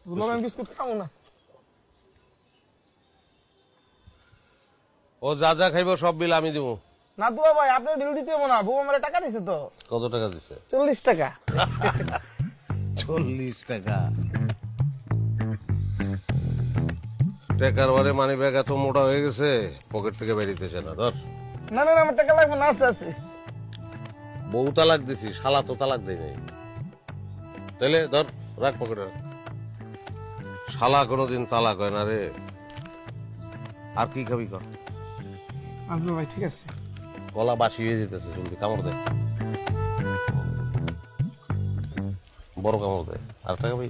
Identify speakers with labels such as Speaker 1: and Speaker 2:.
Speaker 1: আমি বিস্কুট খাবো না।
Speaker 2: ও যা যা খাইব সব বিল আমি দিব।
Speaker 1: না দুলা ভাই আপনার বিল দিতে হবো না, বউ আমার টাকা দিছে তো।
Speaker 2: কত টাকা দিছে?
Speaker 1: 40 টাকা।
Speaker 2: 40 টাকা? টাকার বারে মানি ব্যাগ এত মোটা হয়ে গেছে পকেট থেকে বেরিতেছে না। ধর।
Speaker 1: না না আমার টাকা লাগবে না, আছে আছে।
Speaker 2: বউ তালাক দিছি, শালা তো তালাক দেয় নাই। তাহলে ধর, রাখ পকেটে। শালা কোনোদিন তালাক হয় না রে। আর কি খাবি কর?
Speaker 1: আব্দুল ভাই ঠিক আছে।
Speaker 2: গলা বাসি হয়ে যেতেছে, জলদি কামড় দে, বড় কামড় দে। আর টাকা ভাই